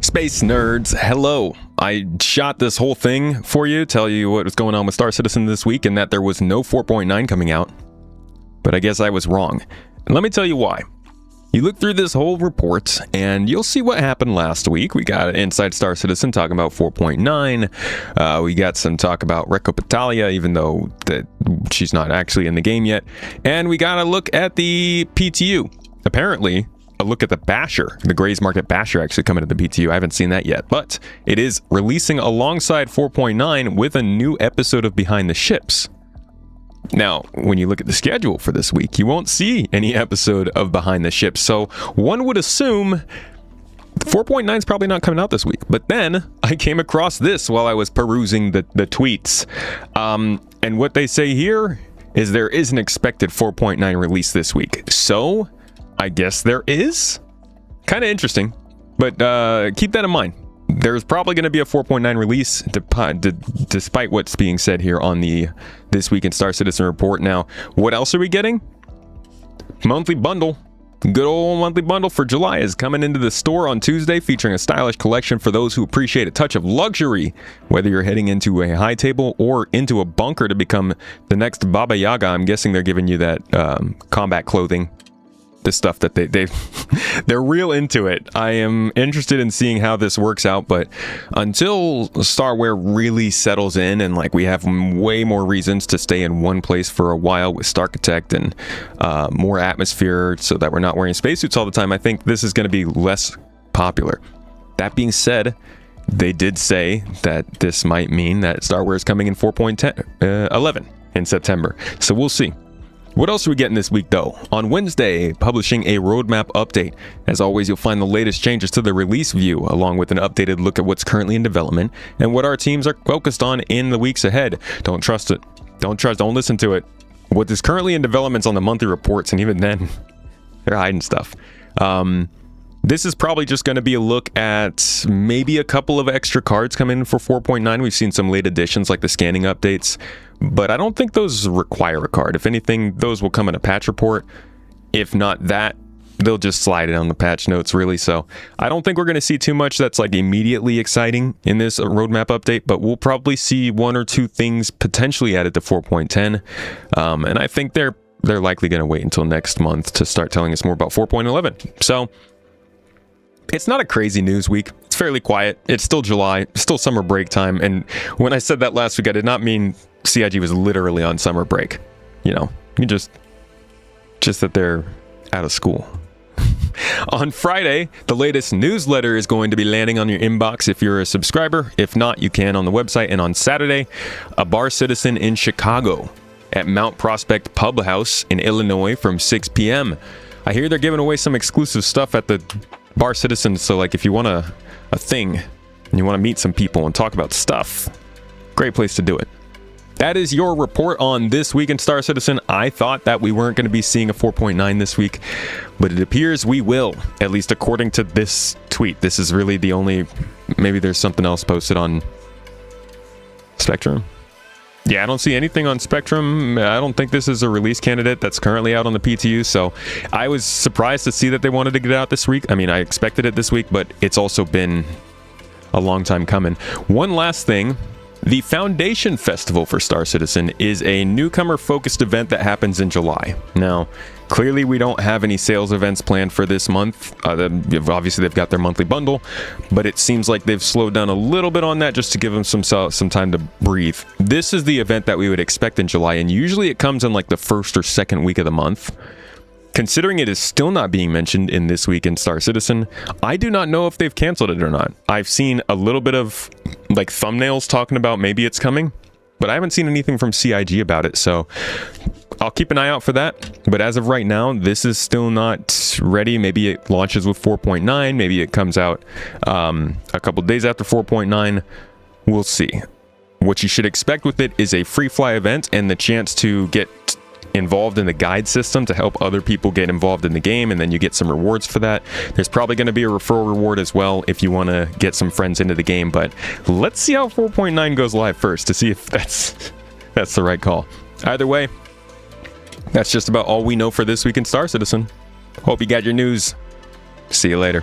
Space nerds, hello. I shot this whole thing for you, tell you what was going on with Star Citizen this week and that there was no 4.9 coming out. But I guess I was wrong. And let me tell you why. You look through this whole report and you'll see what happened last week. We got Inside Star Citizen talking about 4.9. We got some talk about Recco Battaglia, even though that she's not actually in the game yet. And we got a look at the PTU. Apparently, a look at the Basher, the Gray's Market Basher actually coming to the PTU. I haven't seen that yet, but it is releasing alongside 4.9 with a new episode of Behind the Ships. Now, when you look at the schedule for this week, you won't see any episode of Behind the Ships, so one would assume 4.9 is probably not coming out this week. But then I came across this while I was perusing the tweets, and what they say here is there is an expected 4.9 release this week. So I guess there is. Kind of interesting, but keep that in mind. There's probably going to be a 4.9 release, despite what's being said here on the This Week in Star Citizen report. Now, what else are we getting? Monthly bundle. Good old monthly bundle for July is coming into the store on Tuesday, featuring a stylish collection for those who appreciate a touch of luxury. Whether you're heading into a high table or into a bunker to become the next Baba Yaga, I'm guessing they're giving you that combat clothing. The stuff that they're real into it. I am interested in seeing how this works out, but until Starware really settles in and like we have way more reasons to stay in one place for a while with Starkitect and more atmosphere so that we're not wearing spacesuits all the time, I think this is going to be less popular. That being said, they did say that this might mean that Starware is coming in 4.11 in September, so we'll see. What else are we getting this week though? On Wednesday, publishing a roadmap update. As always, you'll find the latest changes to the release view, along with an updated look at what's currently in development and what our teams are focused on in the weeks ahead. Don't trust it. Don't listen to it. What is currently in development is on the monthly reports, and even then, they're hiding stuff. This is probably just going to be a look at maybe a couple of extra cards coming in for 4.9. We've seen some late additions like the scanning updates, but I don't think those require a card. If anything, those will come in a patch report. If not that, they'll just slide it on the patch notes, really. So I don't think we're going to see too much that's like immediately exciting in this roadmap update, but we'll probably see one or two things potentially added to 4.10. And I think they're likely going to wait until next month to start telling us more about 4.11. So it's not a crazy news week. It's fairly quiet. It's still July, still summer break time. And when I said that last week, I did not mean CIG was literally on summer break. You know, just that they're out of school. On Friday, the latest newsletter is going to be landing on your inbox if you're a subscriber. If not, you can on the website. And on Saturday, a bar citizen in Chicago at Mount Prospect Pub House in Illinois from 6 p.m. I hear they're giving away some exclusive stuff at the Bar Citizen, so like if you want a thing and you want to meet some people and talk about stuff, great place to do it. That is your report on This Week in Star Citizen. I thought that we weren't going to be seeing a 4.9 this week, but it appears we will, at least according to this tweet. This is really the only, maybe there's something else posted on Spectrum. Yeah, I don't see anything on Spectrum. I don't think this is a release candidate that's currently out on the PTU, so I was surprised to see that they wanted to get it out this week. I mean, I expected it this week, but it's also been a long time coming. One last thing. The Foundation Festival for Star Citizen is a newcomer-focused event that happens in July. Now, clearly we don't have any sales events planned for this month. Obviously, they've got their monthly bundle, but it seems like they've slowed down a little bit on that just to give them some time to breathe. This is the event that we would expect in July, and usually it comes in like the first or second week of the month. Considering it is still not being mentioned in This Week in Star Citizen, I do not know if they've canceled it or not. I've seen a little bit of like thumbnails talking about maybe it's coming, but I haven't seen anything from CIG about it, so I'll keep an eye out for that. But as of right now, this is still not ready. Maybe it launches with 4.9, maybe it comes out a couple days after 4.9. We'll see. What you should expect with it is a free fly event and the chance to get involved in the guide system to help other people get involved in the game, and then you get some rewards for that. There's probably going to be a referral reward as well if you want to get some friends into the game, but let's see how 4.9 goes live first to see if that's the right call. Either way, that's just about all we know for This Week in Star Citizen. Hope you got your news. See you later.